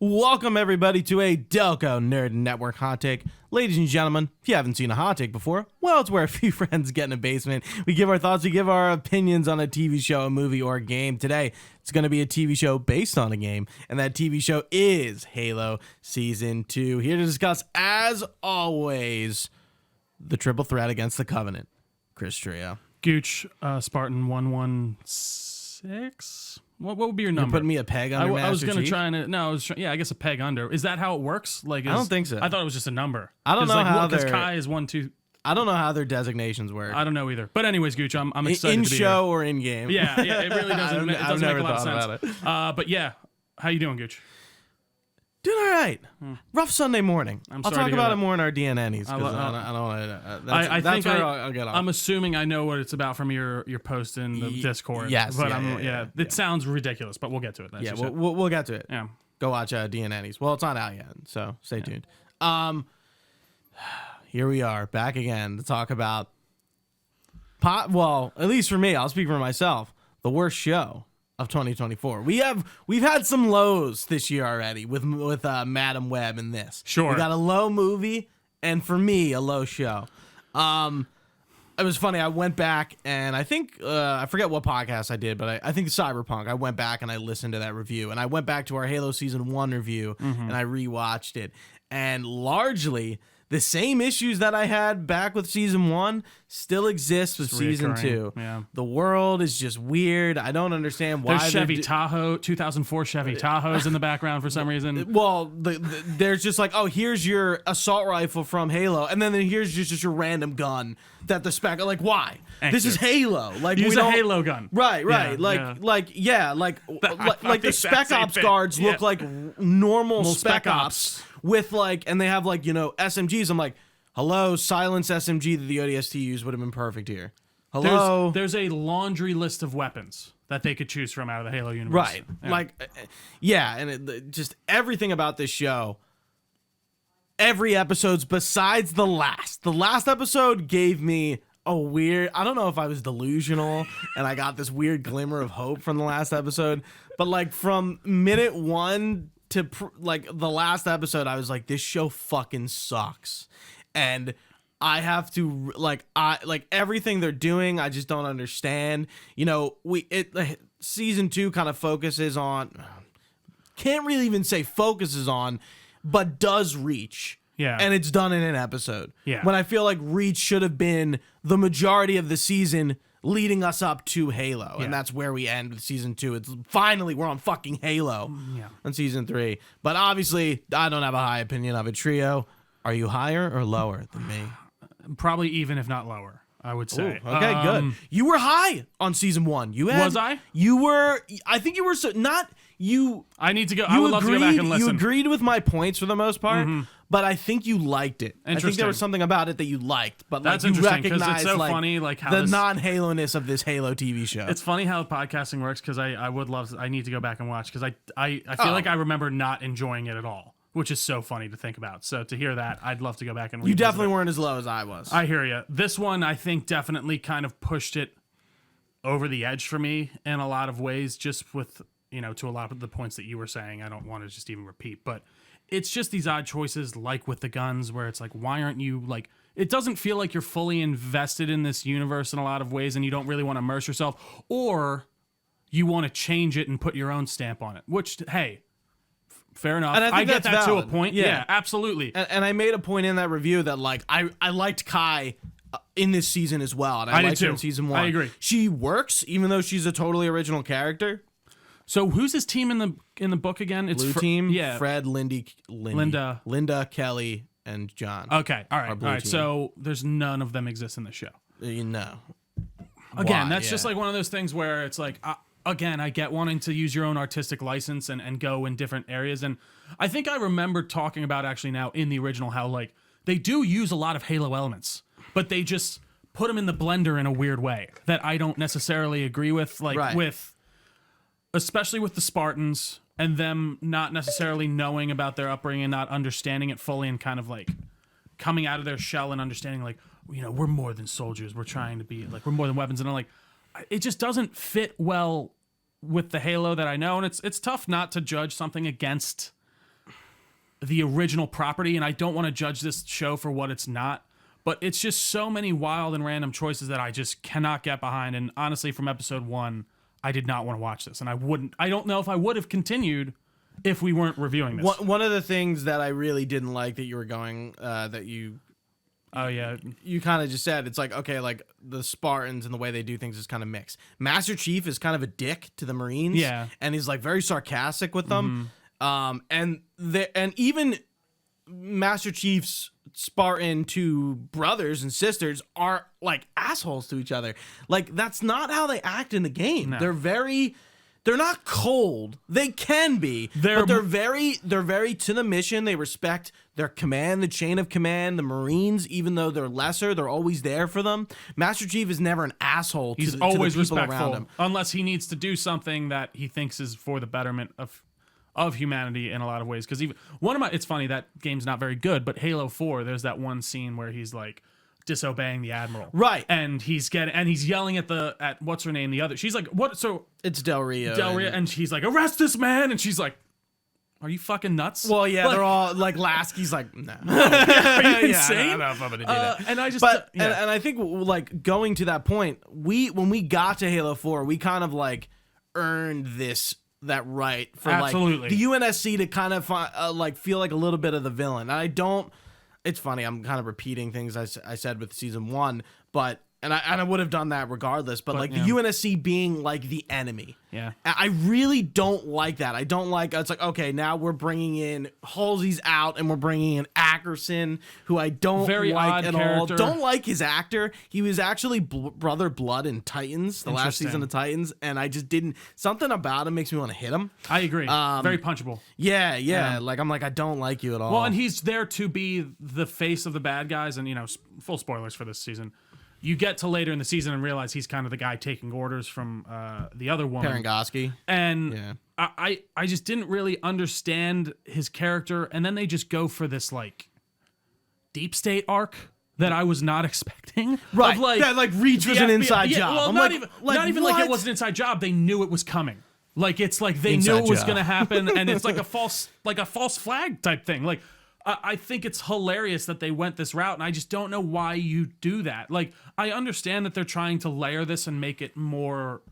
Welcome, everybody, to a Delco Nerd Network Hot Take. Ladies and gentlemen, if you haven't seen a hot take before, well, it's where a few friends get in a basement. We give our thoughts, we give our opinions on a TV show, a movie, or a game. Today, it's going to be a TV show based on a game, and that TV show is Halo Season 2. Here to discuss, as always, the triple threat against the Covenant. Chris Trio. Gooch, Spartan 116. What would be your number? You're putting me a peg under I was going to Chief? try and I guess a peg under. Is that how it works? I don't think so. I thought it was just a number. I don't know how because they're... Kai is 1, 2. I don't know how their designations work. I don't know either. But anyways, Gooch, I'm excited in to be show here. or in game. Yeah, it really doesn't. It doesn't make a lot of sense. About it. But yeah, how you doing, Gooch? Doing all right. Rough Sunday morning. I'll talk about it more in our DNNs because I don't want to. That's where I'll get off. I'm assuming I know what it's about from your post in the Discord. Yes. But it sounds ridiculous, but we'll get to it. Yeah, we'll get to it. Yeah. Go watch DNNs. Well, it's not out yet, so stay tuned. Here we are back again to talk about well, at least for me, I'll speak for myself, the worst show of 2024. We've had some lows this year already with Madam Web and this. Sure. We got a low movie and for me a low show. It was funny. I went back and I think I forget what podcast I did, but I think Cyberpunk. I went back and I listened to that review and I went back to our Halo Season 1 review and I rewatched it, and largely the same issues that I had back with Season 1 still exist with Season 2. Yeah. The world is just weird. I don't understand why. There's Chevy Tahoe, 2004 Chevy Tahoes in the background for some reason. Well, there's just like, oh, here's your assault rifle from Halo, and then here's just your random gun that the spec. Like, why? This is Halo. Like, use a Halo gun. Right. Like the Spec Ops guards look like normal Spec Ops. With and they have SMGs. I'm like, hello, silence SMG that the ODST used would have been perfect here. Hello. There's a laundry list of weapons that they could choose from out of the Halo universe. Right. Yeah. And just everything about this show, every episode's besides the last. The last episode gave me a weird, I don't know if I was delusional and I got this weird glimmer of hope from the last episode, but from minute one to the last episode, I was like, this show fucking sucks, and I have to everything they're doing, I just don't understand. Season 2 kind of focuses on, can't really even say focuses on, but does reach. Yeah. And it's done in an episode. Yeah. When I feel like Reach should have been the majority of the season leading us up to Halo. Yeah. And that's where we end with Season 2. It's finally, we're on fucking Halo on Season 3. But obviously, I don't have a high opinion of it. Trio, are you higher or lower than me? Probably even, if not lower, I would say. Ooh, okay, good. You were high on Season 1. Was I? You were, I think you were, not you. I need to go, I would love to go back and listen. You agreed with my points for the most part. But I think you liked it. I think there was something about it that you liked, but that's you interesting because recognized it's so funny, how the non-Halo-ness of this Halo TV show. It's funny how podcasting works because I would love to, I need to go back and watch because I feel like I remember not enjoying it at all, which is so funny to think about. So to hear that, I'd love to go back and revisit. You definitely weren't as low as I was. I hear you. This one I think definitely kind of pushed it over the edge for me in a lot of ways, just with to a lot of the points that you were saying. I don't want to just even repeat, but it's just these odd choices, like with the guns, where it's like, why aren't you it doesn't feel like you're fully invested in this universe in a lot of ways, and you don't really want to immerse yourself, or you want to change it and put your own stamp on it, which, hey, fair enough. And I get that valid. to a point. Yeah, absolutely. And I made a point in that review that I liked Kai in this season as well, and I liked her in Season 1. I agree. She works, even though she's a totally original character. So who's his team in the book again? It's Blue team. Yeah, Fred, Linda, Kelly, and John. Okay, all right. Team. So there's none of them exist in the show. No. Again, that's just one of those things where it's again, I get wanting to use your own artistic license and go in different areas, and I think I remember talking about actually now in the original how they do use a lot of Halo elements, but they just put them in the blender in a weird way that I don't necessarily agree with. Especially with the Spartans and them not necessarily knowing about their upbringing, not understanding it fully, and kind of coming out of their shell and understanding we're more than soldiers. We're trying to be we're more than weapons. And I'm it just doesn't fit well with the Halo that I know. And it's tough not to judge something against the original property, and I don't want to judge this show for what it's not, but it's just so many wild and random choices that I just cannot get behind. And honestly, from episode 1, I did not want to watch this, and I don't know if I would have continued if we weren't reviewing this. One of the things that I really didn't like that you were going, Oh yeah, you kind of just said, it's like, okay, like the Spartans and the way they do things is kind of mixed. Master Chief is kind of a dick to the Marines, yeah, and he's like very sarcastic with them. And even Master Chief's Spartan two brothers and sisters are like assholes to each other. Like that's not how they act in the game. No. They're not cold. They can be, but they're very to the mission. They respect their command, the chain of command, the Marines, even though they're lesser, they're always there for them. Master Chief is never an asshole to, he's to always the people respectful, around him. unless he needs to do something that he thinks is for the betterment of humanity in a lot of ways. Because even it's funny, that game's not very good, but Halo 4, there's that one scene where he's like disobeying the admiral, Right. And he's yelling at what's her name, the other, she's like, what? So It's Del Rio. and he's like, arrest this man, and she's like, are you fucking nuts? Well, yeah, Like, they're all like Lasky's like, no. are you insane? I don't know if I'm gonna do that. And I just, But yeah. and I think like going to that point, when we got to Halo 4, we kind of like earned that right for Absolutely. like the UNSC to kind of like feel like a little bit of the villain. And I don't. It's funny. I'm kind of repeating things I said with season 1, but. And I would have done that regardless, but like yeah. the UNSC being like the enemy. Yeah. I really don't like that. I don't like, it's like, okay, now we're bringing in Halsey's out and we're bringing in Ackerson, who I don't Very like odd at character. all. Don't like his actor. He was actually Brother Blood in Titans, the last Interesting. season of Titans, and I just didn't, something about him makes me want to hit him. I agree. Very punchable. Yeah. Like, I'm like, I don't like you at all. Well, and he's there to be the face of the bad guys, and full spoilers for this season. You get to later in the season and realize he's kind of the guy taking orders from the other woman. Parangoski. And Yeah. I just didn't really understand his character, and then they just go for this like deep state arc that I was not expecting. Right. Of, like, that like Reach was the an FBI inside yeah, job. Well, I'm not like, even like it what? was an inside job. They knew it was coming. Like it's like they Inside knew it was job. going to happen, and it's like a false flag type thing. Like I think it's hilarious that they went this route, and I just don't know why you do that. Like I understand that they're trying to layer this and make it more.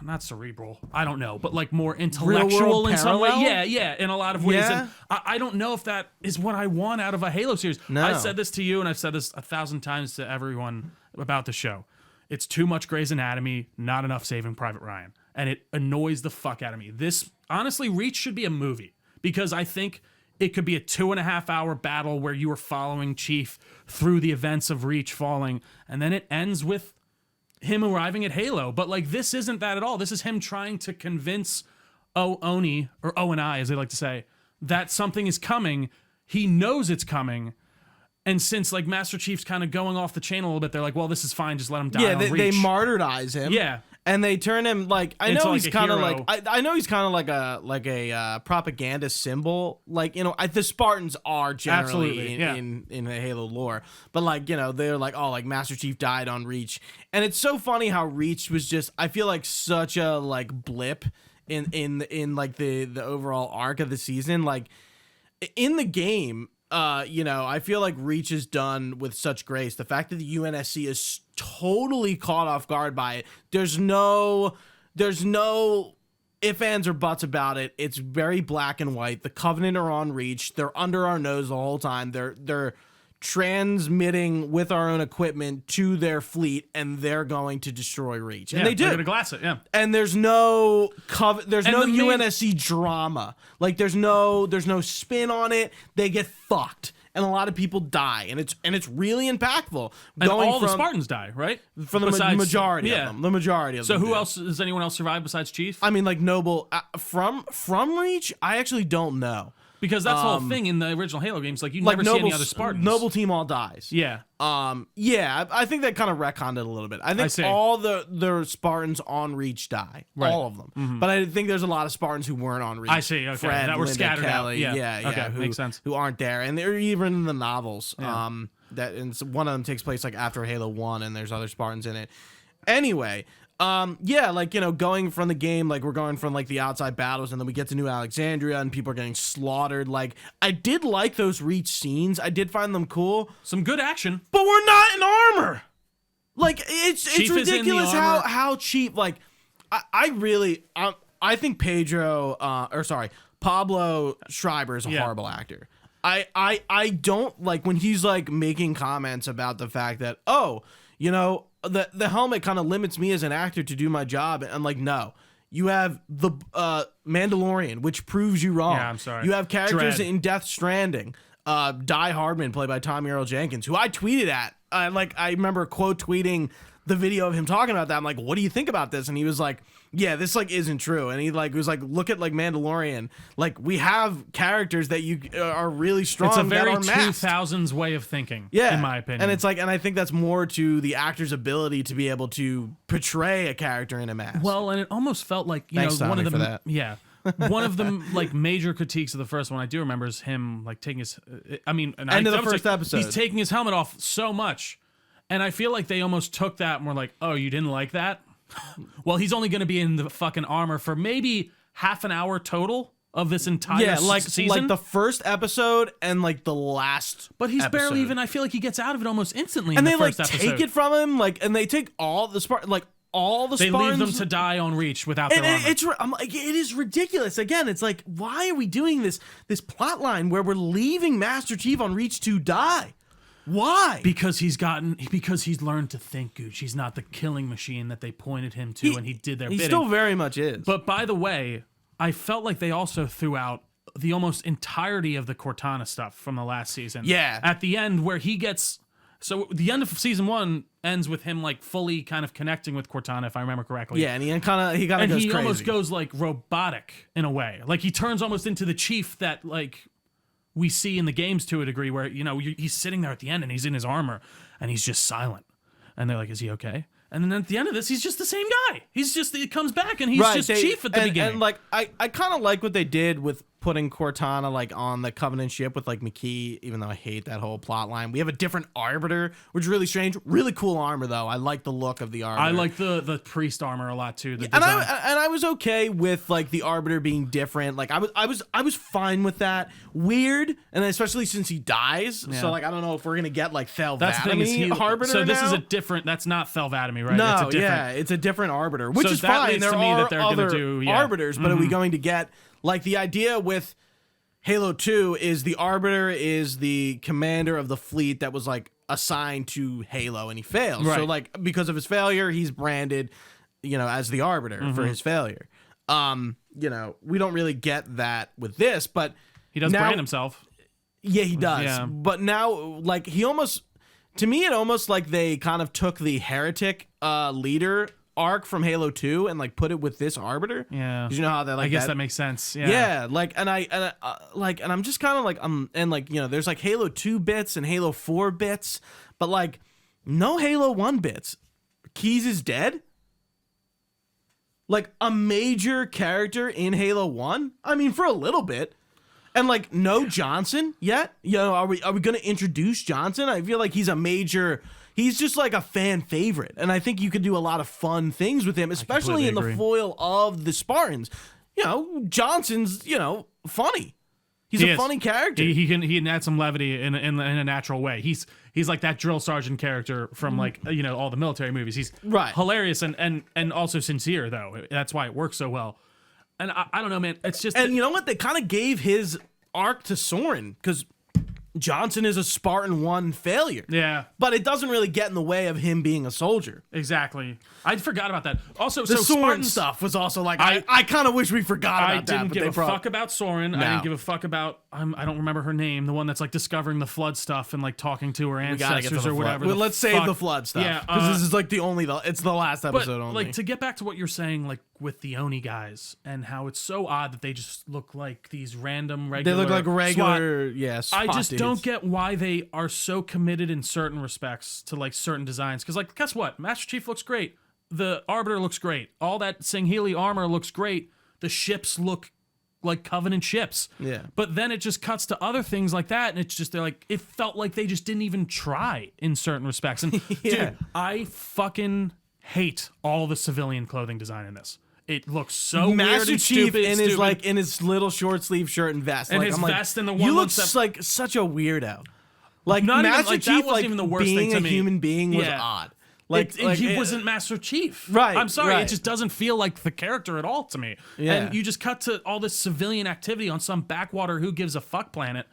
Not cerebral, I don't know, but like more intellectual in some way. parallel? Yeah, in a lot of ways. Yeah. And I don't know if that is what I want out of a Halo series. No. I said this to you, and I've said this 1,000 times to everyone about the show. It's too much Grey's Anatomy, not enough Saving Private Ryan. And it annoys the fuck out of me. This, honestly, Reach should be a movie, because I think it could be a 2.5-hour battle where you are following Chief through the events of Reach falling, and then it ends with him arriving at Halo. But like, this isn't that at all. This is him trying to convince Oni, or O&I as they like to say, that something is coming. He knows it's coming. And since like Master Chief's kind of going off the chain a little bit, they're like, well, this is fine, just let him die. Yeah, on they Reach. martyrize him. Yeah. And they turn him like I Into, know like, he's a kind of hero. like I know he's kind of like a propaganda symbol, like the Spartans are generally Absolutely, yeah. in the Halo lore, but like they're like, oh, like Master Chief died on Reach, and it's so funny how Reach was just, I feel like, such a like blip in like the overall arc of the season. Like in the game, I feel like Reach is done with such grace. The fact that the UNSC is totally caught off guard by it. There's no ifs, ands, or buts about it. It's very black and white. The Covenant are on Reach. They're under our nose the whole time. They're transmitting with our own equipment to their fleet, and they're going to destroy Reach. And they do. They're gonna glass it, yeah. And there's no And no the main- UNSC drama. Like there's no spin on it. They get fucked, and a lot of people die, and it's really impactful. And all the Spartans die, right? For the majority of them. The majority of So them. who do. else, does anyone else survive besides Chief? I mean, like Noble from Reach. I actually don't know. Because that's the whole thing in the original Halo games. Like, you Like never see any other Spartans. Noble team all dies. Yeah. I think that kind of retconned it a little bit. I think see. all the Spartans on Reach die, Right. all of them. But I think there's a lot of Spartans who weren't on Reach. I see, okay, Fred, that were Linda, scattered out. Kelly, Yeah. Okay, who, makes sense. Who aren't there, and they're even in the novels. Yeah. That and one of them takes place like after Halo 1, and there's other Spartans in it. Anyway, Yeah, like, going from the game, like we're going from like the outside battles and then we get to New Alexandria and people are getting slaughtered. Like, I did like those Reach scenes. I did find them cool. Some good action. But we're not in armor. Like, it's ridiculous how cheap, like, I think Pablo Schreiber is a horrible actor. I don't like when he's like making comments about the fact that, the helmet kind of limits me as an actor to do my job. And I'm like, no, you have the Mandalorian, which proves you wrong. Yeah, I'm sorry. You have characters Dread. in Death Stranding. Die Hardman, played by Tommy Earl Jenkins, who I tweeted at. I remember quote tweeting the video of him talking about that. I'm like, what do you think about this? And he was like, yeah, this like isn't true. And he like was like, look at like Mandalorian. Like, we have characters that you are really strong. It's a very that are masked. 2000s way of thinking, Yeah, in my opinion. And it's like, and I think that's more to the actor's ability to be able to portray a character in a mask. Well, and it almost felt like, Thanks, one Tommy, of for the that. yeah. One of the like major critiques of the first one I do remember is him like taking his End of the first episode. He's taking his helmet off so much. And I feel like they almost took that and were like, "Oh, you didn't like that?" Well, he's only going to be in the fucking armor for maybe half an hour total of this entire season. Like the first episode and like the last. But he's episode. barely even. I feel like he gets out of it almost instantly. And in they the first like episode. take it from him, like, and they take all the They Spartans. leave them to die on Reach without their armor. I'm like, it is ridiculous. Again, it's like, why are we doing this plot line where we're leaving Master Chief on Reach to die? Why? Because he's learned to think, Gooch. He's not the killing machine that they pointed him to, and he did their bidding. He still very much is. But by the way, I felt like they also threw out the almost entirety of the Cortana stuff from the last season. Yeah. At the end where he gets... So the end of season 1 ends with him like fully kind of connecting with Cortana, if I remember correctly. Yeah, and he kind of goes crazy. Almost goes like robotic in a way. Like he turns almost into the Chief that like we see in the games to a degree, where he's sitting there at the end and he's in his armor and he's just silent, and they're like, "Is he okay?" And then at the end of this, he's just the same guy. He comes back and he's Chief at the beginning. And like I kind of like what they did with putting Cortana like on the Covenant ship with like McKee, even though I hate that whole plot line. We have a different Arbiter, which is really strange. Really cool armor though. I like the look of the Arbiter. I like the priest armor a lot too. And I was okay with like the Arbiter being different. Like I was fine with that. Weird, and especially since he dies. Yeah. So like I don't know if we're gonna get like Thelvadamy Arbiter. So this now. is a different. That's not Thelvadamy, right? No, it's a different Arbiter, which is fine. There are other Arbiters, but are we going to get like the idea with Halo 2 is the Arbiter is the commander of the fleet that was like assigned to Halo and he fails. Right. So like because of his failure, he's branded, as the Arbiter for his failure. We don't really get that with this, but he does brand himself. Yeah, he does. Yeah. But now like he almost, to me it almost like they kind of took the heretic leader arc from Halo 2 and like put it with this Arbiter. Yeah. Because you know how they like I guess that makes sense. Yeah. Yeah, like and I'm just kind of like and like there's like Halo 2 bits and Halo 4 bits, but like no Halo 1 bits. Keyes is dead. Like a major character in Halo 1? I mean, for a little bit. And like no Johnson yet? Are we going to introduce Johnson? I feel like he's just like a fan favorite. And I think you could do a lot of fun things with him, especially in the foil of the Spartans. Johnson's, funny. He's a funny character. He can add some levity in a natural way. He's like that drill sergeant character from like all the military movies. He's hilarious and also sincere though. That's why it works so well. And I don't know, man. It's just you know what? They kind of gave his arc to Soren because Johnson is a Spartan 1 failure. Yeah. But it doesn't really get in the way of him being a soldier. Exactly. I forgot about that. Also, the Soren Spartan stuff was also like, I kind of wish we forgot about that. I didn't give a fuck about Soren. No. I didn't give a fuck about, I don't remember her name, the one that's like discovering the flood stuff and like talking to her ancestors or whatever. Well, let's save the flood stuff. Yeah. Because this is like it's the last episode only. Like to get back to what you're saying, like with the Oni guys and how it's so odd that they just look like these random regular. They look like regular, SWAT I just dudes. don't get why they are so committed in certain respects to like certain designs. Because like, guess what? Master Chief looks great. The Arbiter looks great. All that Singhili armor looks great. The ships look like Covenant ships. Yeah. But then it just cuts to other things like that, and it's just it felt like they just didn't even try in certain respects. And dude, I fucking hate all the civilian clothing design in this. It looks so weird Master and Chief stupid, in his like in his little short sleeve shirt and vest, and like, his I'm like, vest and the you look 117 like such a weirdo. Like Not even, Master like, that Chief, wasn't like even the worst being thing to a me. human being was Yeah. odd. He wasn't Master Chief. Right, I'm sorry. right. It just doesn't feel like the character at all to me. Yeah. And you just cut to all this civilian activity on some backwater who gives a fuck planet.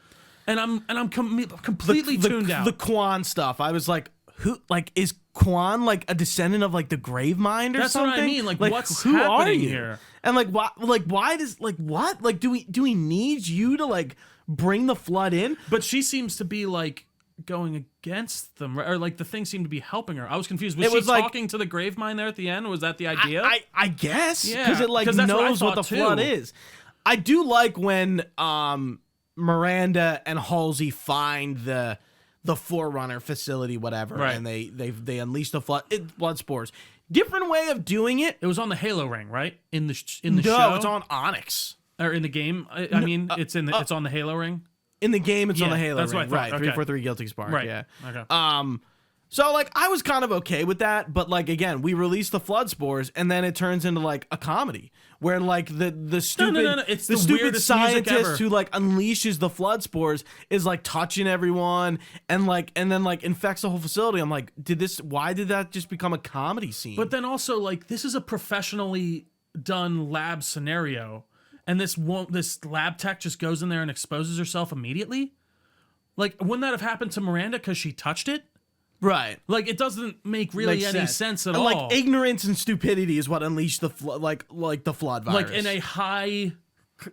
And I'm completely tuned out. The Quan stuff. I was like, who? Like, is Quan like a descendant of like the Gravemind or That's something? what I mean. Like, what's who are happening you? here? And like, why? Like, why does like what? Like, do we need you to like bring the Flood in? But she seems to be like going against them, or like the thing seemed to be helping her. I was confused. Was she talking to the Gravemind there at the end? Was that the idea? I guess. Yeah, Because it like 'cause that's knows what I what the thought, Flood too. is. I do like when Miranda and Halsey find the Forerunner facility, whatever, Right. and they unleash the blood spores. Different way of doing it. It was on the Halo ring, right? In the show. No, it's on Onyx. Or in the game. I mean, it's on the Halo ring. In the game, it's on the Yeah, Halo that's what ring. I thought. Right, Okay. 343 Guilty Spark. Right. Yeah. Okay. So like I was kind of okay with that, but like again, we release the Flood spores, and then it turns into like a comedy where like the stupid No. It's the stupid weirdest music ever. scientist who like unleashes the Flood spores is like touching everyone and then like infects the whole facility. I'm like, why did that just become a comedy scene? But then also, like, this is a professionally done lab scenario, and this lab tech just goes in there and exposes herself immediately. Like, wouldn't that have happened to Miranda because she touched it? right. Like, it doesn't make really Makes any sense at and all. like ignorance and stupidity is what unleashed the like the Flood virus. Like in a high,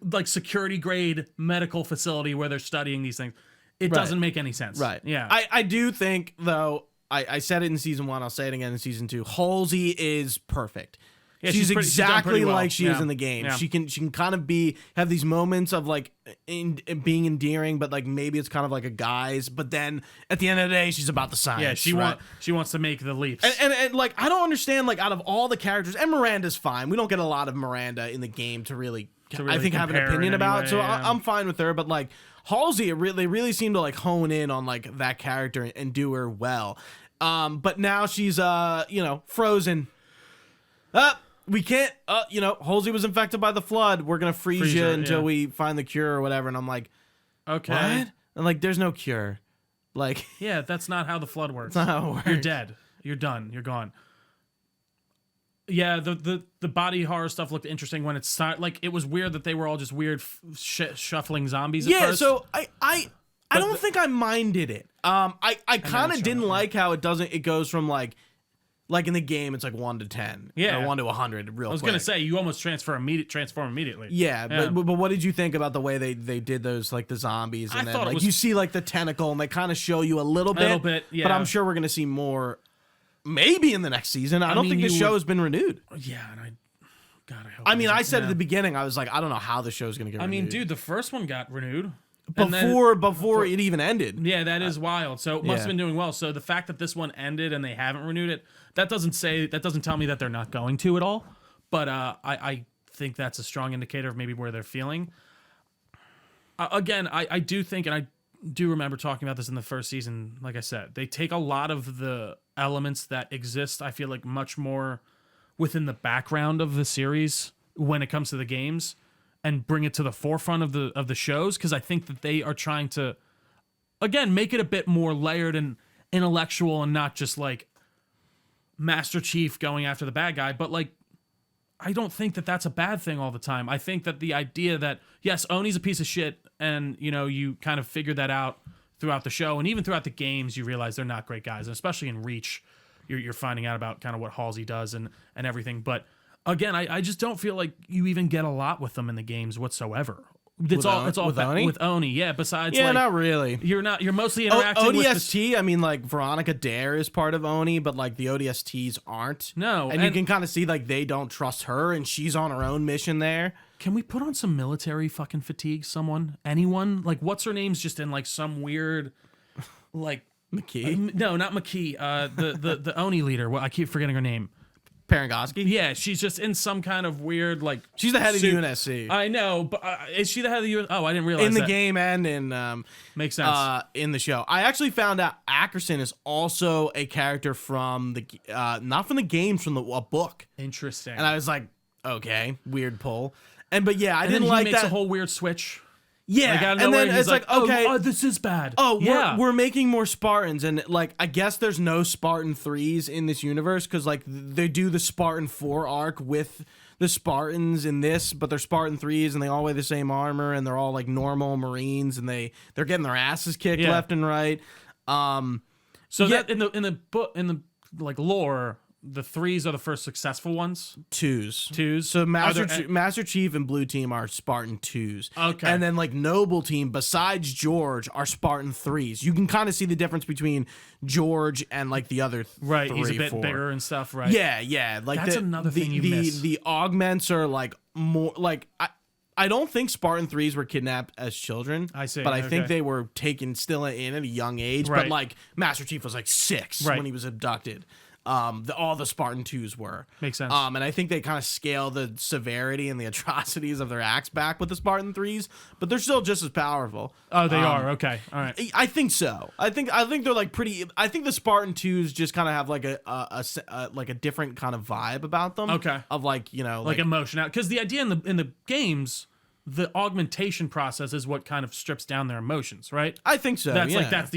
like security grade medical facility where they're studying these things, it doesn't make any sense. Right. Yeah. I do think though. I said it in season 1. I'll say it again in season 2. Halsey is perfect. Yeah, she's done exactly pretty well. like she is Yeah. in the game. Yeah. She can kind of have these moments of like being endearing, but like maybe it's kind of like a guise. But then at the end of the day, she's about the science. Yeah, she wants to make the leaps. And like I don't understand, like out of all the characters, and Miranda's fine. We don't get a lot of Miranda in the game to really I think have an compare in opinion any about. way, So yeah. I'm fine with her. But like Halsey, they really seem to like hone in on like that character and do her well. But now she's frozen. We can't, Halsey was infected by the Flood. We're going to freeze you her, until yeah. we find the cure or whatever. And I'm like, Okay. what? And like, there's no cure. Like, Yeah, that's not how the Flood works. that's not how it works. You're dead. You're done. You're gone. Yeah, the body horror stuff looked interesting when it's like it was weird that they were all just weird shuffling zombies. At Yeah, first. so I don't think I minded it. I kind of didn't like how it goes from like in the game it's like 1 to 10, Yeah. or 1 to 100 real I was quick. gonna say you almost transform immediately. Yeah, Yeah. But what did you think about the way they did those like the zombies and I then thought it like was- you see like the tentacle and they kind of show you a little bit, yeah. but I'm sure we're gonna see more maybe in the next season. I don't think the show has been renewed. Yeah, and God, I hope. I mean, it I isn't. said Yeah. at the beginning, I was like, I don't know how the show's gonna get renewed. I mean, dude, the first one got renewed and then- before it even ended. Yeah, that is wild. So it must yeah. have been doing well. So the fact that this one ended and they haven't renewed it, that doesn't tell me that they're not going to at all. But I think that's a strong indicator of maybe where they're feeling. Again, I do think, and I do remember talking about this in the first season. Like I said, they take a lot of the elements that exist, I feel like, much more within the background of the series when it comes to the games, and bring it to the forefront of the shows, because I think that they are trying to, again, make it a bit more layered and intellectual and not just like Master Chief going after the bad guy. But like, I don't think that that's a bad thing all the time. I think that the idea that, yes, Oni's a piece of shit, and you kind of figure that out throughout the show, and even throughout the games, you realize they're not great guys, and especially in Reach, you're finding out about kind of what Halsey does and everything. But again, I just don't feel like you even get a lot with them in the games whatsoever. It's all with Oni? with Oni. Yeah. Besides, Yeah, like, not really. you're mostly interacting with ODST, I mean, like Veronica Dare is part of Oni, but like the ODSTs aren't. No, and you and- can kind of see like they don't trust her, and she's on her own mission there. Can we put on some military fucking fatigue? Anyone? Like, what's her name's just in like some weird, like McKee. no, not McKee. The Oni leader. Well, I keep forgetting her name. Parangosky? Yeah, she's just in some kind of weird like. She's the head suit. of UNSC. I know, but is she the head of the UN? Oh, I didn't realize In the that. game and in Makes sense. in the show. I actually found out Ackerson is also a character from the not from the games, from a book. Interesting. And I was like, okay, weird pull. But yeah, I and didn't then like he makes that. a whole weird switch. Yeah, Like, out of and nowhere, then he's it's like, okay, oh, this is bad. oh, yeah. we're making more Spartans, and like I guess there's no Spartan 3s in this universe because like they do the Spartan 4 arc with the Spartans in this, but they're Spartan 3s and they all wear the same armor and they're all like normal Marines and they're getting their asses kicked left and right. So yeah. that in the book like lore, the 3s are the first successful ones. 2s. So Master there- Master Chief and Blue Team are Spartan 2s. Okay. And then like Noble Team, besides George, are Spartan 3s. You can kind of see the difference between George and like the other Right, 3, he's a bit 4. bigger and stuff, right? Yeah. Like That's another thing you miss. The augments are like more like I don't think Spartan 3s were kidnapped as children. I see, But I think okay. they were taken still in at a young age. But Right. like Master Chief was like 6 Right. when he was abducted. All the Spartan 2s were. Makes sense. And I think they kind of scale the severity and the atrocities of their acts back with the Spartan 3s, but they're still just as powerful. Oh, they are. Okay. All right. I think so. I think they're like pretty. I think the Spartan 2s just kind of have like a different kind of vibe about them. Okay. Of like Like emotion out, because the idea in the games, the augmentation process is what kind of strips down their emotions, right? I think so. That's yeah. like that's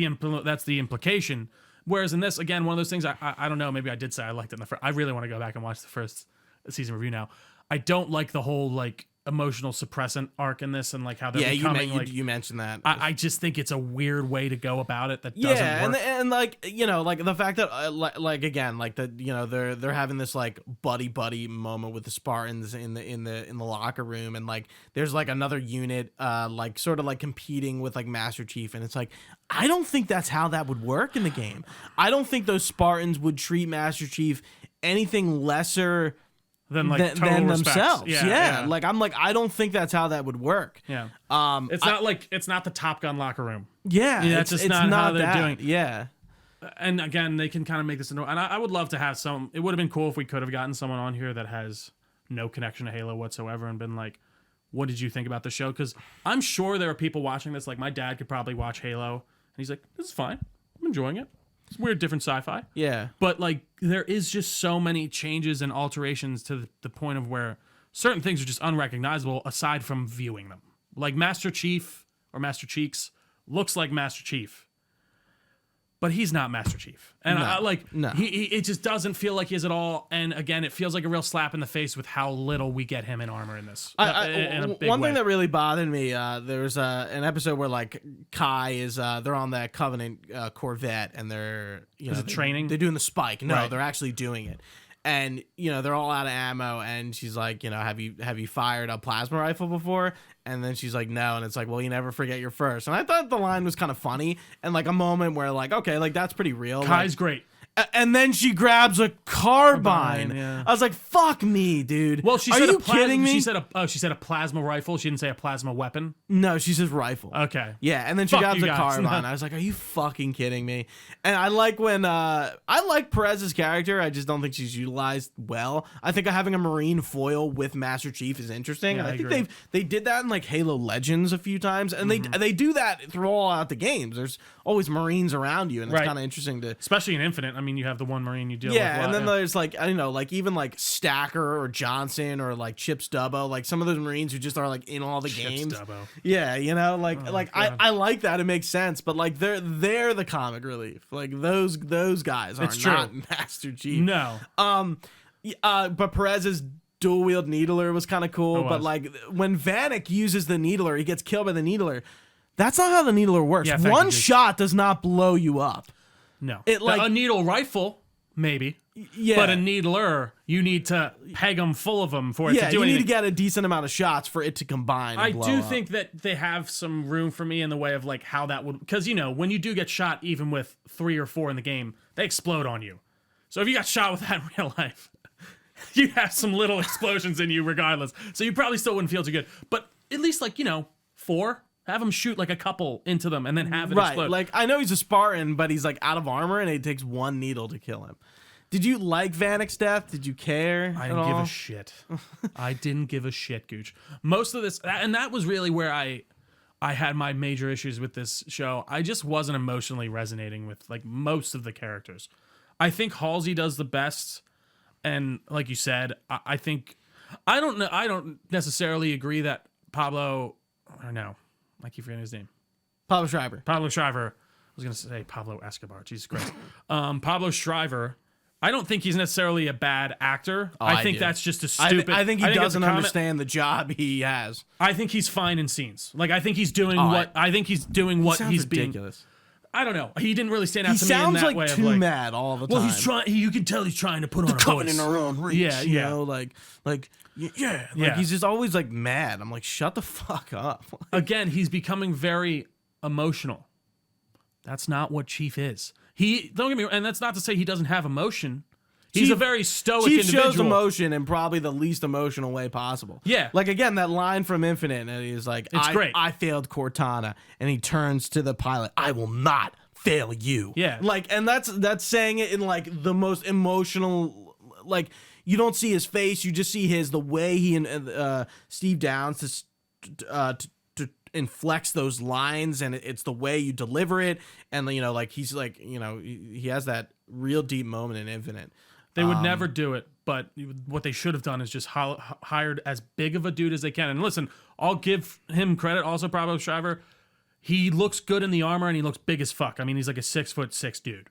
the implication. Whereas in this, again, one of those things I don't know. Maybe I did say I liked it in the first. I really want to go back and watch the first season review now. I don't like the whole like emotional suppressant arc in this and like how they're becoming you mentioned that. I just think it's a weird way to go about it that doesn't work. and like like the fact that like again like that they're having this like buddy moment with the Spartans in the locker room, and like there's like another unit like sort of like competing with like Master Chief, and it's like I don't think that's how that would work in the game. I don't think those Spartans would treat Master Chief anything lesser than like than respect. themselves. Yeah. Like I'm like I don't think that's how that would work. Yeah. It's not the Top Gun locker room. Yeah, that's just not how they're doing it. Yeah. And again, they can kind of make this and I would love to have some. It would have been cool if we could have gotten someone on here that has no connection to Halo whatsoever and been like, what did you think about the show? Because I'm sure there are people watching this. Like my dad could probably watch Halo and he's like, this is fine. I'm enjoying it. It's weird, different sci-fi. Yeah. But like there is just so many changes and alterations to the point of where certain things are just unrecognizable aside from viewing them. Like Master Chief or Master Cheeks looks like Master Chief, but he's not Master Chief. And No. he it just doesn't feel like he is at all. And again, it feels like a real slap in the face with how little we get him in armor in this. In a big one way. thing that really bothered me, there was an episode where like Kai is they're on that Covenant Corvette and they're Is it training? They're doing the spike. No, Right. they're actually doing it. And they're all out of ammo, and she's like, have you fired a plasma rifle before? And then she's like, no, and it's like, well, you never forget your first. And I thought the line was kind of funny and like a moment where like, okay, like that's pretty real. Kai's like, great. and then she grabs a carbine. Yeah. I was like, "Fuck me, dude." Well, she Are said you a plasma, kidding me? She said a plasma rifle. She didn't say a plasma weapon. No, she says rifle. Okay. Yeah, and then she Fuck grabs you a guys. carbine. I was like, "Are you fucking kidding me?" And I like when I like Perez's character. I just don't think she's utilized well. I think having a Marine foil with Master Chief is interesting. Yeah, and I I think agree. they did that in like Halo Legends a few times, and they do that through all out the games. There's always Marines around you, and it's Right. kind of interesting to. Especially in Infinite. I mean, you have the one Marine you deal with. Yeah, a and lot, then there's like I don't know, like even like Stacker or Johnson or like Chip Stubbo, like some of those Marines who just are like in all the games. Stubbo. Yeah, like God. I like that. It makes sense, but like they're the comic relief. Like those guys are It's true. not Master Chief. No. But Perez's dual wield needler was kind of cool. It But was. like when Vanek uses the needler, he gets killed by the needler. That's not how the needler works. Yeah, thank One you, dude. shot does not blow you up. No. It, like- a needle rifle, maybe. Yeah, But a needler, you need to peg them full of them for it yeah, to do you anything. need to get a decent amount of shots for it to combine. I And blow do up. think that they have some room for me in the way of like how that would, because when you do get shot, even with 3 or 4 in the game, they explode on you. So if you got shot with that in real life, you have some little explosions in you regardless. So you probably still wouldn't feel too good. But at least 4, have them shoot like a couple into them and then have it right. explode. Like I know he's a Spartan, but he's like out of armor, and it takes one needle to kill him. Did you like Vanek's death? Did you care? I didn't give a shit. I didn't give a shit, Gooch. Most of this, and that was really where I had my major issues with this show. I just wasn't emotionally resonating with like most of the characters. I think Halsey does the best, and like you said, I think I don't necessarily agree that Pablo. Or no, I keep forgetting his name. Pablo Schreiber. I was gonna say Pablo Escobar. Jesus Christ. Pablo Schreiber. I don't think he's necessarily a bad actor. I think that's just a stupid. I think he doesn't understand the job he has. I think he's fine in scenes. Like I think he's doing what he's being. Ridiculous. I don't know. He didn't really stand out He to me in sounds that like way. too of like, mad all the time. well, he's trying. You can tell he's trying to put on a coming voice. in our own reach. Yeah, you yeah. know, like yeah. Yeah. He's just always like mad. I'm like, shut the fuck up. Again, he's becoming very emotional. That's not what Chief is. He don't get me wrong, and that's not to say he doesn't have emotion. He's a very stoic individual. Shows emotion in probably the least emotional way possible. Yeah. Like, again, that line from Infinite, and he's like, It's great. I failed Cortana. And he turns to the pilot, I will not fail you. Yeah. Like, and that's saying it in, like, the most emotional, like, you don't see his face. You just see the way he and Steve Downs to inflects those lines, and it's the way you deliver it. And, you know, like, he's like, you know, he has that real deep moment in Infinite. They would never do it, but what they should have done is just hired as big of a dude as they can. And listen, I'll give him credit. Also, Pablo Schreiber, he looks good in the armor and he looks big as fuck. I mean, he's like a 6'6" dude,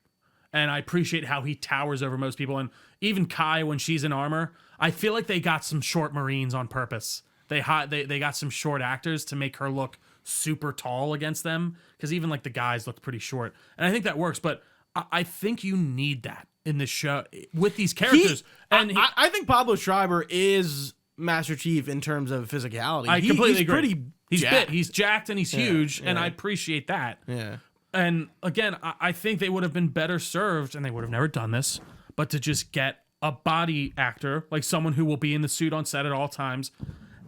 and I appreciate how he towers over most people. And even Kai, when she's in armor, I feel like they got some short Marines on purpose. They got some short actors to make her look super tall against them, because even like the guys look pretty short, and I think that works. But I think you need that in this show with these characters. I think Pablo Schreiber is Master Chief in terms of physicality. I completely agree. Pretty he's jacked. He's jacked and he's huge, and I appreciate that. Yeah. And again, I think they would have been better served, and they would have never done this, but to just get a body actor, like someone who will be in the suit on set at all times,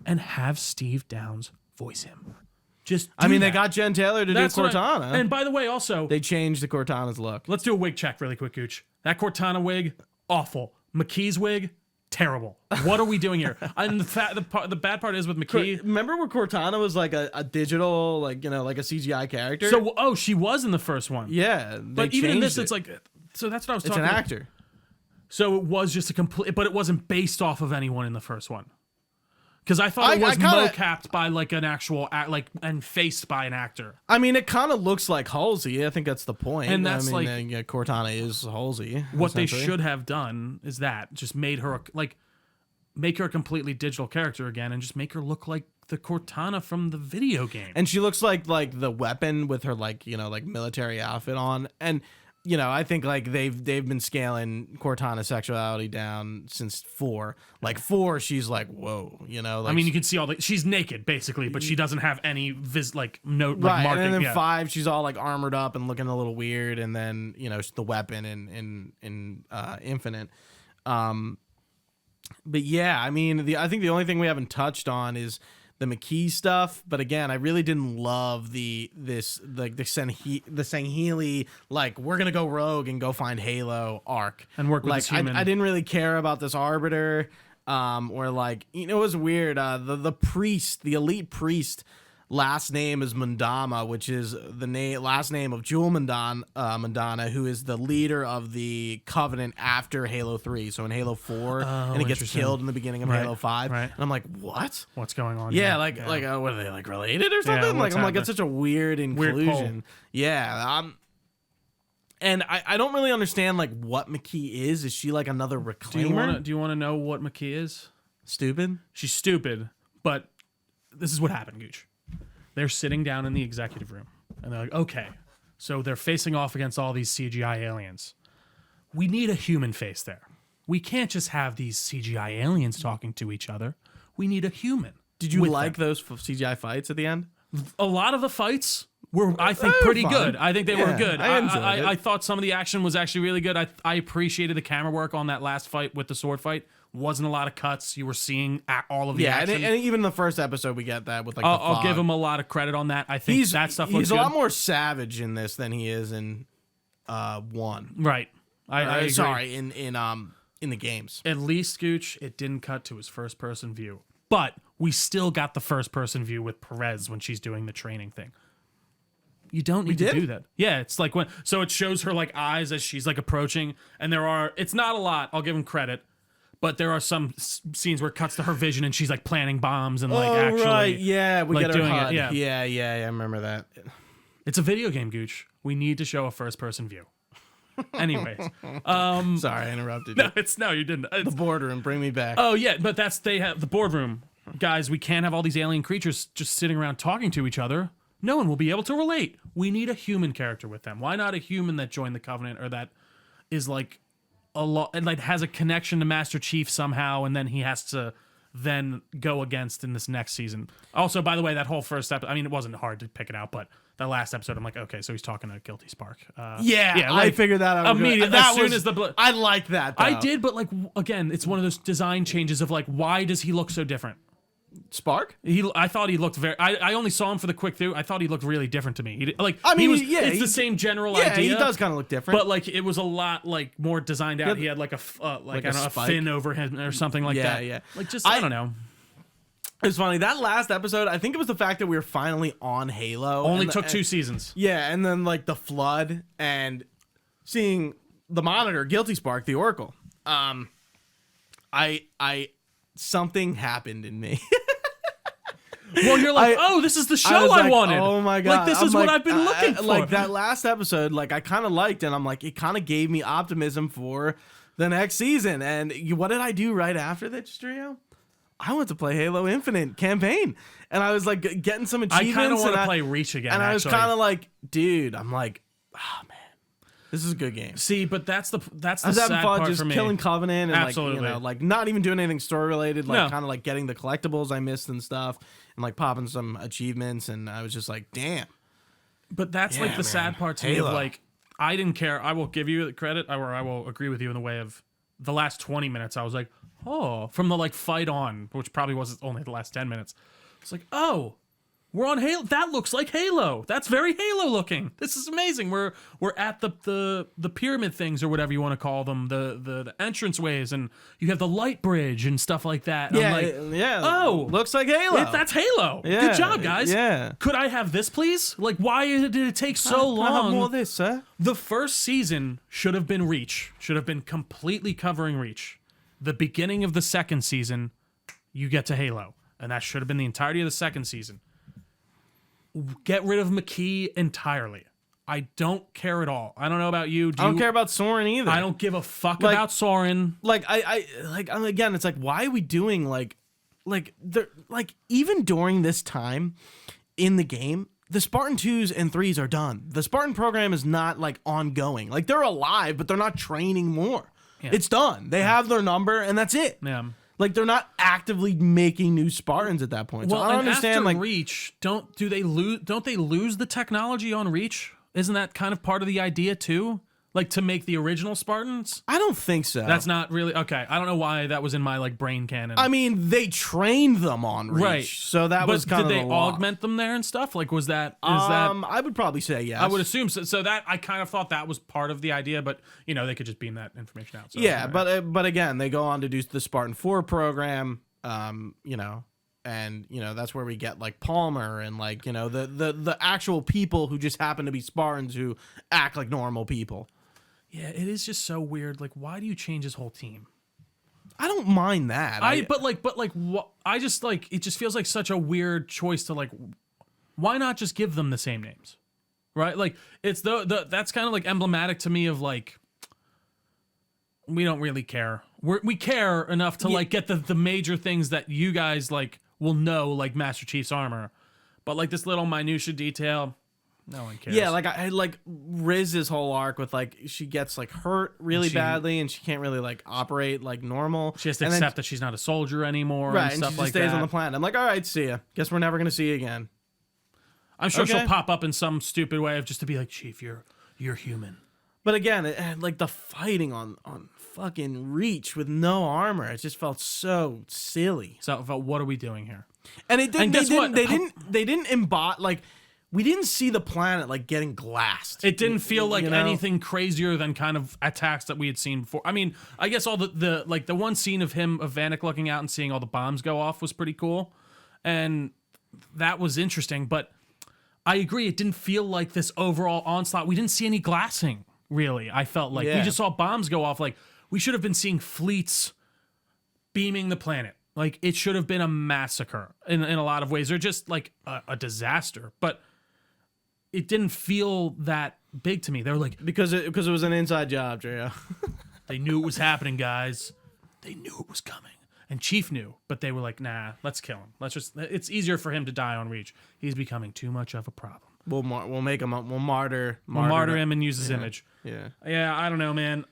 and have Steve Downs voice him. They got Jen Taylor to do Cortana. And by the way, also, they changed the Cortana's look. let's do a wig check really quick, Gooch. That Cortana wig, awful. McKee's wig, terrible. What are we doing here? And the bad part is with McKee. Remember where Cortana was like a digital, like, you know, like a CGI character? So, she was in the first one. Yeah. But even in this, it's like, so that's what I was talking about. It's an actor. So it was just but it wasn't based off of anyone in the first one. Because I thought it was mocapped by like an actual and faced by an actor. I mean, it kind of looks like Halsey. I think that's the point. And that's Cortana is Halsey. What they should have done is just make her a completely digital character again, and just make her look like the Cortana from the video game. And she looks like the weapon with her military outfit on. And you know, I think like they've been scaling Cortana's sexuality down since 4. Like 4, she's like, whoa, you know. Like, I mean, you can see she's naked basically, but she doesn't have any marking. Right, and then 5, she's all like armored up and looking a little weird, and then you know the weapon in Infinite. But yeah, I mean, I think the only thing we haven't touched on is the McKee stuff, but again, I really didn't love the Sangheili, like, we're gonna go rogue and go find Halo arc and work with this human. I didn't really care about this Arbiter, or like, you know, it was weird. The elite priest last name is Mandama, which is the last name of Jewel Mandana, who is the leader of the Covenant after Halo 3. So in Halo 4, and he gets killed in the beginning of Halo 5. Right. And I'm like, what? What's going on? Yeah, what are they, like, related or something? Yeah, I'm like, it's such a weird inclusion. Yeah. And I don't really understand, like, what McKee is. Is she, like, another reclaimer? Do you want to know what McKee is? Stupid? She's stupid, but this is what happened, Gooch. They're sitting down in the executive room, and they're like, okay, so they're facing off against all these CGI aliens. We need a human face there. We can't just have these CGI aliens talking to each other. We need a human. Did you like those CGI fights at the end? A lot of the fights were, I think, pretty good. I think they were good. I thought some of the action was actually really good. I appreciated the camera work on that last fight with the sword fight. Wasn't a lot of cuts. You were seeing all of the action. And even the first episode, we get that with like the I'll give him a lot of credit on that. I think that stuff looks good. He's a lot more savage in this than he is in 1. Right. I agree. Sorry, in the games. At least, Gooch, it didn't cut to his first-person view. But we still got the first-person view with Perez when she's doing the training thing. You don't need to do that. Yeah, it's like so it shows her like eyes as she's like approaching, and it's not a lot, I'll give him credit, but there are some scenes where it cuts to her vision and she's like planting bombs and like actually. Right, yeah, we like, get her doing HUD. it. Yeah. Yeah, I remember that. It's a video game, Gooch. We need to show a first-person view. Anyways, sorry, I interrupted you. No, you didn't. The boardroom, bring me back. Oh yeah, but they have the boardroom. Guys, we can't have all these alien creatures just sitting around talking to each other. No one will be able to relate. We need a human character with them. Why not a human that joined the Covenant or that is like like has a connection to Master Chief somehow, and then he has to then go against in this next season. Also, by the way, that whole first episode, I mean, it wasn't hard to pick it out, but that last episode, I'm like, okay, so he's talking to Guilty Spark. Yeah, like, I figured that out immediately. As soon as the I like that, though. I did, but like again, it's one of those design changes of like, why does he look so different? Spark? I thought he looked very. I only saw him for the quick through. I thought he looked really different to me. It's the same general idea. Yeah, he does kind of look different. But like it was a lot like more designed out. He had like a fin over him or something like that. Yeah. Like just I don't know. It's funny that last episode. I think it was the fact that we were finally on Halo. Only took 2 seasons. Yeah, and then like the flood and seeing the Monitor, Guilty Spark, the Oracle. Something happened in me. Well, you're like, this is the show I wanted. Oh my god! Like this is what I've been looking for. Like that last episode, like I kind of liked, and I'm like, it kind of gave me optimism for the next season. And what did I do right after that, Strio? I went to play Halo Infinite campaign, and I was like getting some achievements. I kind of want to play Reach again, and I was kind of like, dude, I'm like, oh man. This is a good game. See, but that's the I was sad having fun part just for me. killing Covenant and Absolutely. like not even doing anything story related, like No. kind of like getting the collectibles I missed and stuff, and like popping some achievements, and I was just like, damn. But that's like the sad part to me. Halo. Of like, I didn't care. I will give you the credit, or I will agree with you in the way of the last 20 minutes. I was like, oh, from the like fight on, which probably was only the last 10 minutes. It's like, oh. We're on Halo. That looks like Halo. That's very Halo looking. This is amazing. We're at the pyramid things or whatever you want to call them, the entrance ways, and you have the light bridge and stuff like that. And Yeah, I'm like, yeah. Oh, looks like Halo. that's Halo. Yeah, Good job, guys. yeah. Could I have this, please? Like, why did it take so Can I long? have more of this, sir? The first season should have been Reach. Should have been completely covering Reach. The beginning of the second season, you get to Halo, and that should have been the entirety of the second season. Get rid of McKee entirely. I don't care at all. I don't know about you. I don't care about Soren either. I don't give a fuck about Soren. Like again, it's like, why are we doing even during this time in the game, the Spartan 2s and 3s are done. The Spartan program is not like ongoing. Like they're alive, but they're not training more. Yeah. It's done. They have their number and that's it. Yeah. Like they're not actively making new Spartans at that point. So Well, I don't and understand. after Like Reach, don't they lose the technology on Reach? Isn't that kind of part of the idea too? Like to make the original Spartans? I don't think so. That's not really okay. I don't know why that was in my like brain canon. I mean, they trained them on Reach, Right. so that but was kind of did they the law. augment them there and stuff? Like was that I would probably say yes. I would assume so. So that I kind of thought that was part of the idea, but they could just beam that information out. So Yeah, but again, they go on to do the Spartan 4 program, and that's where we get like Palmer and like the actual people who just happen to be Spartans who act like normal people. yeah, it is just so weird. Like, why do you change his whole team? I don't mind that. What I just like it just feels like such a weird choice to like. Why not just give them the same names, right? Like it's that's kind of like emblematic to me of like. We don't really care. We care enough to like get the major things that you guys like will know, like Master Chief's armor, but like this little minutia detail, no one cares. Yeah, like I like Riz's whole arc with like she gets like hurt really badly and she can't really like operate like normal. She has to accept that she's not a soldier anymore, right? and stuff and she like just stays that. on the planet. I'm like, all right, see ya. Guess we're never gonna see you again. I'm sure Okay. she'll pop up in some stupid way of just to be like, Chief, you're human. But again, like the fighting on fucking Reach with no armor, it just felt so silly. So what are we doing here? And it didn't. And guess what? They didn't embody like we didn't see the planet like getting glassed. It didn't feel like You know? anything crazier than kind of attacks that we had seen before. I mean, I guess all the one scene of Vanek looking out and seeing all the bombs go off was pretty cool. And that was interesting, but I agree, it didn't feel like this overall onslaught. We didn't see any glassing, really. I felt like we just saw bombs go off. Like, we should have been seeing fleets beaming the planet. Like, it should have been a massacre in a lot of ways, or just like a disaster. But it didn't feel that big to me. They were like, because it was an inside job, Drea. they knew it was happening, guys. They knew it was coming. And Chief knew, but they were like, nah, let's kill him. It's easier for him to die on Reach. He's becoming too much of a problem. We'll make him. We'll martyr him and use his image. Yeah. Yeah, I don't know, man.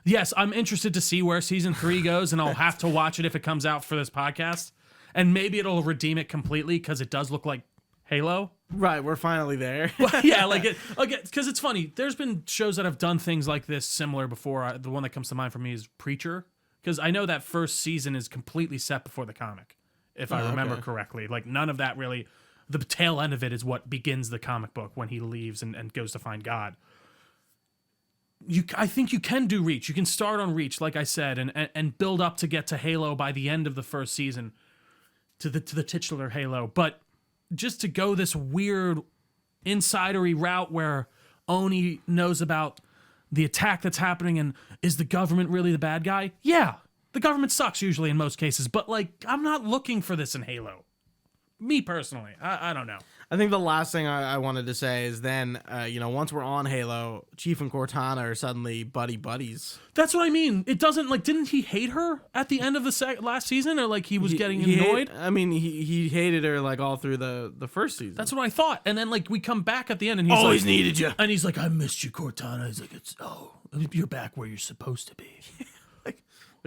Yes, I'm interested to see where season 3 goes, and I'll have to watch it if it comes out for this podcast. And maybe it'll redeem it completely because it does look like Halo. Right, we're finally there. Yeah, like it again, because it's funny. There's been shows that have done things like this similar before. The one that comes to mind for me is Preacher, because I know that first season is completely set before the comic, if I remember correctly. Like, none of that really. The tail end of it is what begins the comic book when he leaves and goes to find God. I think you can do Reach. You can start on Reach, like I said, and build up to get to Halo by the end of the first season, to the titular Halo. But just to go this weird insidery route where Oni knows about the attack that's happening, and is the government really the bad guy? Yeah, the government sucks usually in most cases, but like, I'm not looking for this in Halo. Me personally, I don't know. I think the last thing I wanted to say is then, once we're on Halo, Chief and Cortana are suddenly buddies. That's what I mean. It doesn't, like, didn't he hate her at the end of the last season? Or, like, he was getting annoyed? He hated her, like, all through the first season. That's what I thought. And then, like, we come back at the end, and he's always like, needed you. And he's like, I missed you, Cortana. He's like, you're back where you're supposed to be. like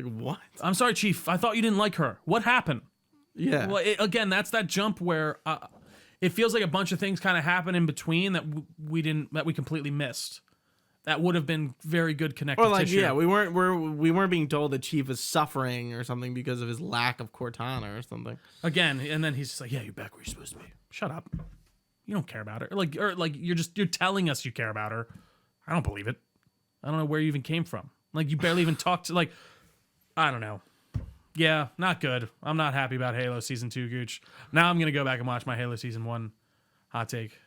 what? I'm sorry, Chief. I thought you didn't like her. What happened? Yeah. Well, again, that's that jump where it feels like a bunch of things kind of happen in between that we completely missed. That would have been very good connective tissue. Yeah, we weren't being told that Chief is suffering or something because of his lack of Cortana or something. Again, and then he's just like, yeah, you're back where you're supposed to be. Shut up. You don't care about her. You're telling us you care about her. I don't believe it. I don't know where you even came from. Like, you barely even talked to, like, I don't know. Yeah, not good. I'm not happy about Halo Season 2, Gooch. Now I'm going to go back and watch my Halo Season 1 hot take,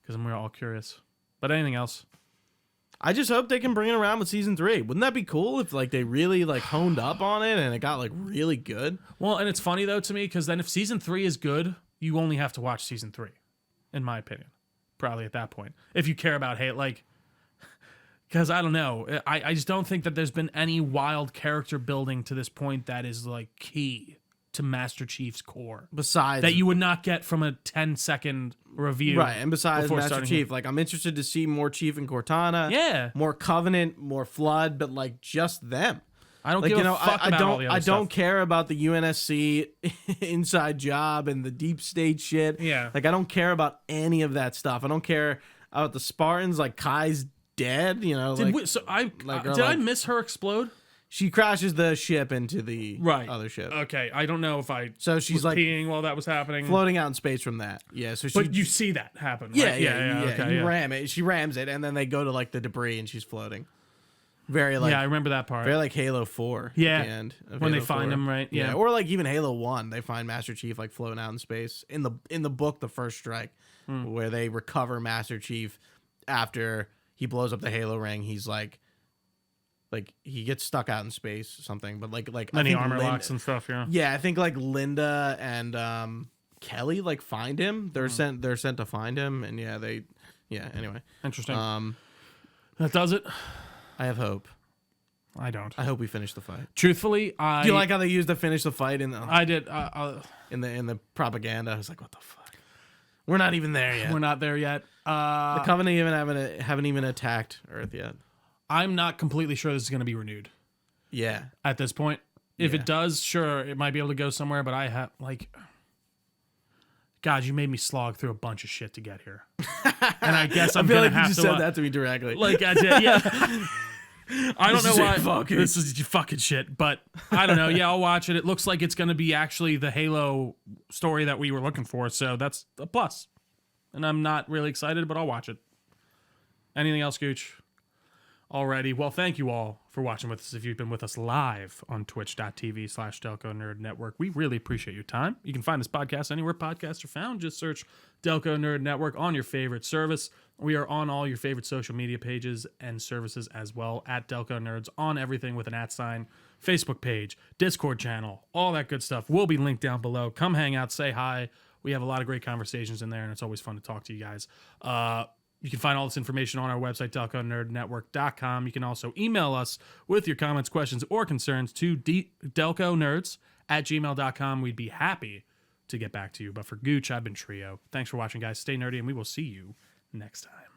because we're all curious. But anything else? I just hope they can bring it around with Season 3. Wouldn't that be cool if, like, they really, like, honed up on it and it got, like, really good? Well, and it's funny, though, to me, because then if Season 3 is good, you only have to watch Season 3, in my opinion. Probably at that point. If you care about Halo, like... Because I don't know. I just don't think that there's been any wild character building to this point that is, like, key to Master Chief's core. Besides... That you would not get from a 10-second review. Right, and besides Master Chief, like, I'm interested to see more Chief and Cortana. Yeah. More Covenant, more Flood, but, like, just them. I don't give a fuck about all the other stuff. I don't care about the UNSC inside job and the deep state shit. Yeah. Like, I don't care about any of that stuff. I don't care about the Spartans, like, Kai's dead, Did I miss her explode? She crashes the ship into the other ship. Okay, I don't know if she's was like peeing while that was happening, floating out in space from that. Yeah, so but you see that happen. Yeah, right? yeah. Okay, you ram it. She rams it, and then they go to like the debris, and she's floating. Very like I remember that part. Very like Halo 4. Yeah, at the end of when Halo they find 4. him, right? Yeah, or like even Halo 1, they find Master Chief like floating out in space in the book, The First Strike, where they recover Master Chief after he blows up the Halo ring. He's like he gets stuck out in space or something, but like many armor locks and stuff. Yeah, I think like Linda and Kelly like find him. They're sent to find him, and anyway. Interesting. That does it. I have hope. I don't. I hope we finish the fight. Truthfully, Do you like how they used to finish the fight in the? I did. In the propaganda, I was like, what the fuck? We're not even there yet. We're not there yet. The Covenant haven't even attacked Earth yet. I'm not completely sure this is going to be renewed. Yeah. At this point, if it does, sure, it might be able to go somewhere. But I have God, you made me slog through a bunch of shit to get here, and I guess I'm I feel gonna like have you just to. said that to me directly. Like I did, yeah. I don't know This why ain't fucking. this is fucking shit, but I don't know. Yeah, I'll watch it. It looks like it's going to be actually the Halo story that we were looking for, so that's a plus. And I'm not really excited, but I'll watch it. Anything else, Gooch? Alrighty. Well, thank you all for watching with us. If you've been with us live on twitch.tv/Delco Nerd Network, we really appreciate your time. You can find this podcast anywhere podcasts are found. Just search Delco Nerd Network on your favorite service. We are on all your favorite social media pages and services as well, at Delco Nerds, on everything with an @sign, Facebook page, Discord channel, all that good stuff will be linked down below. Come hang out, say hi. We have a lot of great conversations in there, and it's always fun to talk to you guys. You can find all this information on our website, delconerdnetwork.com. You can also email us with your comments, questions, or concerns to delconerds@gmail.com. We'd be happy to get back to you. But for Gooch, I've been Trio. Thanks for watching, guys. Stay nerdy, and we will see you next time.